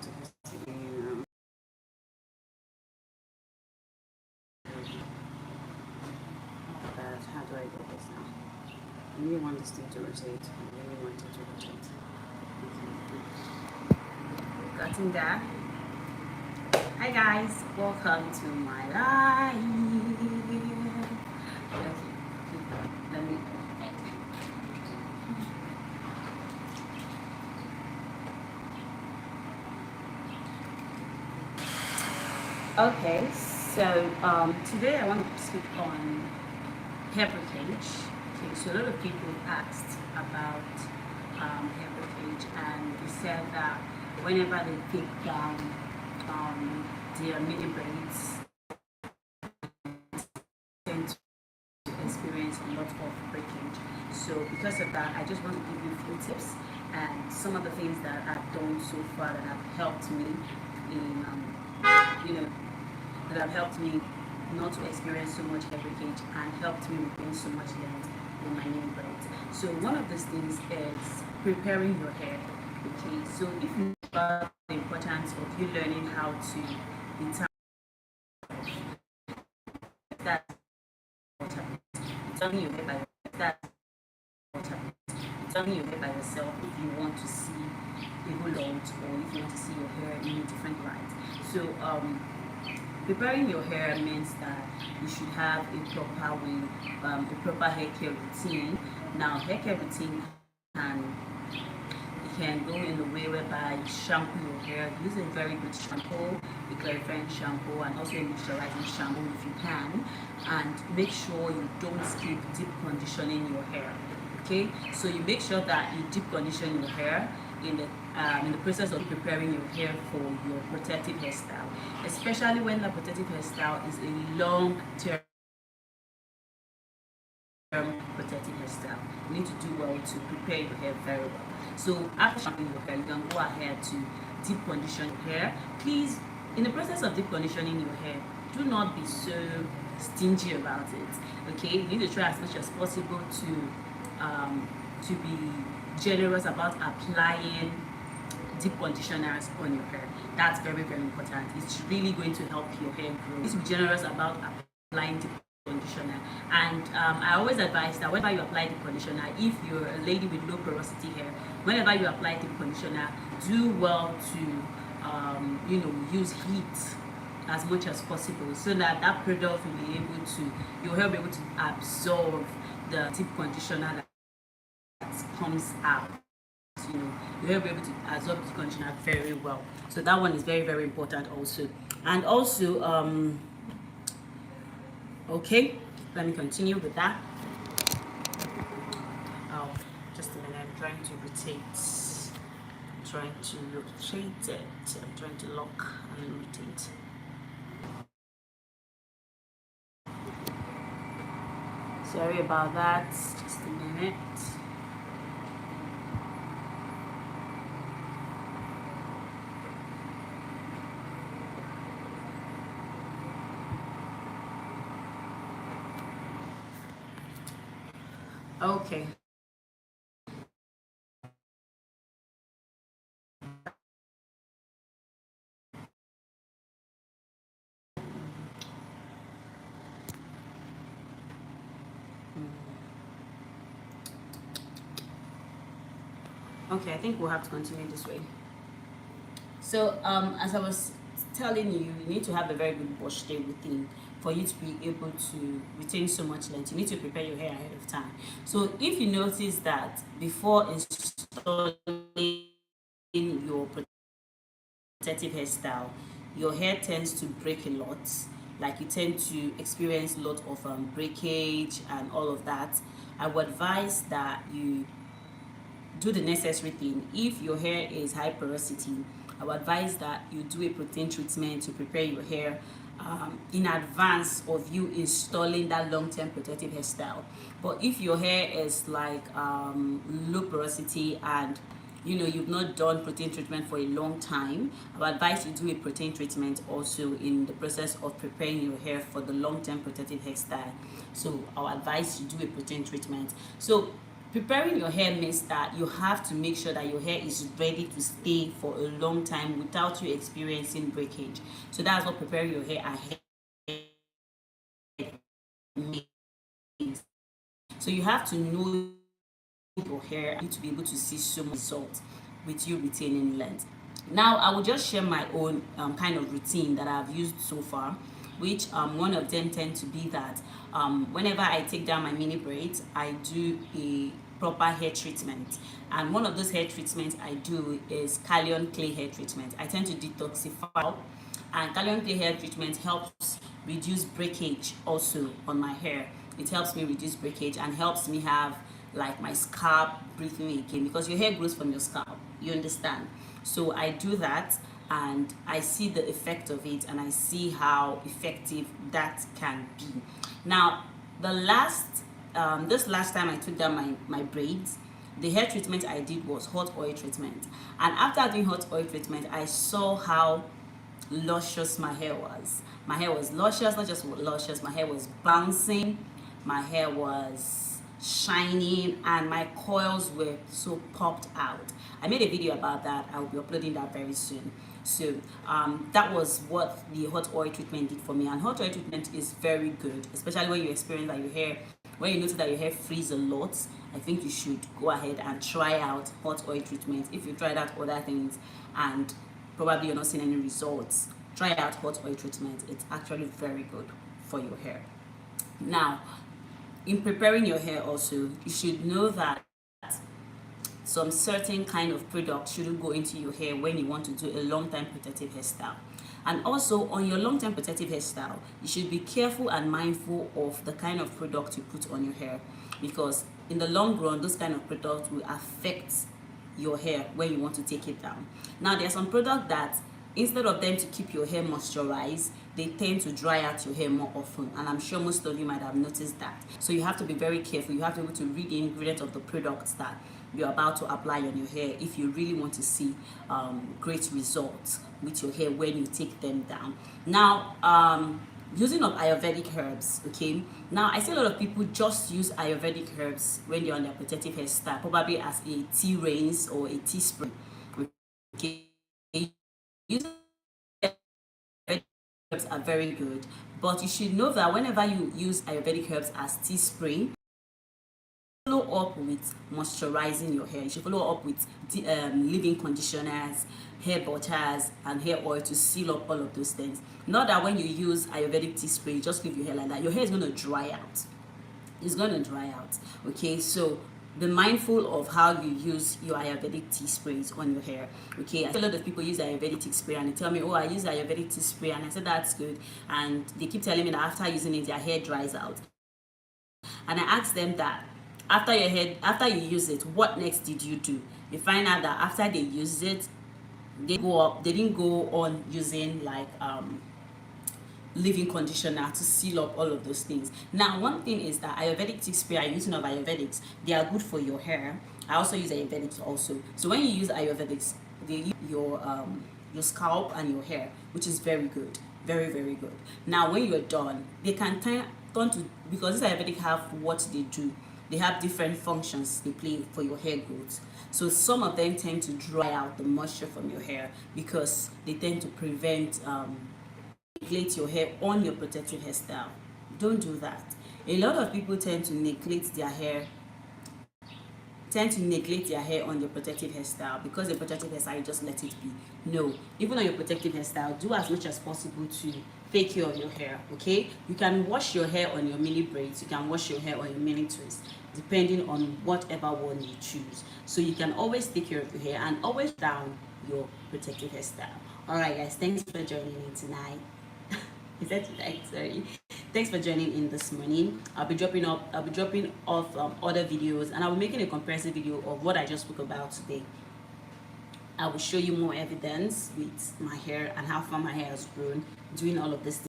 to this again. How do I do this now? I really want this thing to rotate. I really want it to rotate. Okay. Cutting that. Hi guys, welcome to my live. Let me. Okay, so today I want to speak on hair breakage. Okay, so a lot of people asked about hair breakage, and they said that whenever they take down their mini braids, tend to experience a lot of breakage. So because of that, I just want to give you a few tips and some of the things that I've done so far that have helped me in you know that have helped me not to experience so much hair breakage and helped me retain so much length in my mini braids. So one of these things is preparing your hair. Okay, so if you know about the importance of you learning how to determine that determine your hair by that determine your hair by yourself if you want to see a whole lot or if you want to see your hair in a different light. So preparing your hair means that you should have a proper way, a proper hair care routine. Now, hair care routine can go in the way whereby you shampoo your hair. Use a very good shampoo, a clarifying shampoo, and also a moisturizing shampoo if you can. And make sure you don't skip deep conditioning your hair. Okay, so you make sure that you deep condition your hair in the process of preparing your hair for your protective hairstyle, especially when the protective hairstyle is a long-term protective hairstyle. You need to do well to prepare your hair very well. So after shampooing your hair, you can go ahead to deep condition your hair. Please, in the process of deep conditioning your hair, do not be so stingy about it. Okay, you need to try as much as possible to be generous about applying deep conditioners on your hair. That's very, very important. It's really going to help your hair grow. You need to be generous about applying deep conditioner. And I always advise that whenever you apply deep conditioner, if you're a lady with low porosity hair, whenever you apply deep conditioner, do well to use heat as much as possible so that that product will be able to, your hair will be able to absorb the deep conditioner that comes out. You will be able to absorb the conditioner very well. So that one is very, very important also. And also, okay, let me continue with that. Oh, just a minute, I'm trying to rotate. I'm trying to rotate it. I'm trying to lock and rotate. Sorry about that, just a minute. Okay. Okay, I think we'll have to continue this way. So, as I was telling you, you need to have a very good wash day routine for you to be able to retain so much length. You need to prepare your hair ahead of time. So, if you notice that before installing your protective hairstyle, your hair tends to break a lot, like you tend to experience a lot of breakage and all of that, I would advise that you do the necessary thing. If your hair is high porosity, I would advise that you do a protein treatment to prepare your hair in advance of you installing that long-term protective hairstyle. But if your hair is like low porosity and you've not done protein treatment for a long time, I would advise you do a protein treatment also in the process of preparing your hair for the long-term protective hairstyle. So I would advise you do a protein treatment. So Preparing your hair means that you have to make sure that your hair is ready to stay for a long time without you experiencing breakage. So that's what preparing your hair ahead means. So you have to know your hair to be able to see some results with you retaining length. Now I will just share my own kind of routine that I've used so far, which one of them tend to be that whenever I take down my mini braids, I do a proper hair treatment. And one of those hair treatments I do is Callion clay hair treatment. I tend to detoxify, and Callion clay hair treatment helps reduce breakage also on my hair. It helps me reduce breakage and helps me have like my scalp breathing again, because your hair grows from your scalp, you understand. So I do that and I see the effect of it, and I see how effective that can be. Now the last this last time I took down my braids, the hair treatment I did was hot oil treatment, and after doing hot oil treatment I saw how luscious my hair was. My hair was luscious, not just luscious, my hair was bouncing, my hair was shining, and my coils were so popped out. I made a video about that. I'll be uploading that very soon. So that was what the hot oil treatment did for me, and hot oil treatment is very good, especially when you experience that your hair, when you notice that your hair freezes a lot. I think you should go ahead and try out hot oil treatment. If you tried out other things and probably you're not seeing any results, try out hot oil treatment. It's actually very good for your hair. Now in preparing your hair also, you should know that some certain kind of product shouldn't go into your hair when you want to do a long-time protective hairstyle. And also on your long-term protective hairstyle, you should be careful and mindful of the kind of product you put on your hair, because in the long run those kind of products will affect your hair when you want to take it down. Now there are some products that instead of them to keep your hair moisturized, they tend to dry out your hair more often, and I'm sure most of you might have noticed that. So you have to be very careful. You have to be able to read the ingredients of the products that you're about to apply on your hair if you really want to see great results with your hair when you take them down. Now using of Ayurvedic herbs, okay, now I see a lot of people just use Ayurvedic herbs when they're on their protective hairstyle, probably as a tea rinse or a tea spray, okay. Using herbs are very good, but you should know that whenever you use Ayurvedic herbs as tea spray, follow up with moisturizing your hair. You should follow up with leave-in conditioners, hair butters, and hair oil to seal up all of those things. Not that when you use Ayurvedic tea spray, you just leave your hair like that. Your hair is going to dry out. It's going to dry out. Okay, so be mindful of how you use your Ayurvedic tea sprays on your hair. Okay, I see a lot of people use Ayurvedic tea spray and they tell me, oh, I use Ayurvedic tea spray, and I said that's good, and they keep telling me that after using it their hair dries out. And I asked them that after you use it, what next did you do? You find out that after they used it, they didn't go on using like leave-in conditioner to seal up all of those things. Now one thing is that Ayurvedic tea spray I'm using of Ayurvedics, they are good for your hair. I also use Ayurvedics also. So when you use Ayurvedics, they use your scalp and your hair, which is very good, very very good. Now when you're done, they can turn to, because this Ayurvedic have what they do, they have different functions they play for your hair growth. So some of them tend to dry out the moisture from your hair because they tend to prevent neglect your hair on your protective hairstyle. Don't do that. A lot of people tend to neglect their hair on your protective hairstyle, because the protective hairstyle you just let it be. No, even on your protective hairstyle, do as much as possible to take care of your hair. Okay, you can wash your hair on your mini braids, you can wash your hair on your mini twists, depending on whatever one you choose. So you can always take care of your hair and always down your protective hairstyle. All right guys, thanks for joining me tonight. Is that tonight? Sorry. Thanks for joining in this morning. I'll be dropping off other videos, and I'll be making a comparison video of what I just spoke about today. I will show you more evidence with my hair and how far my hair has grown doing all of this.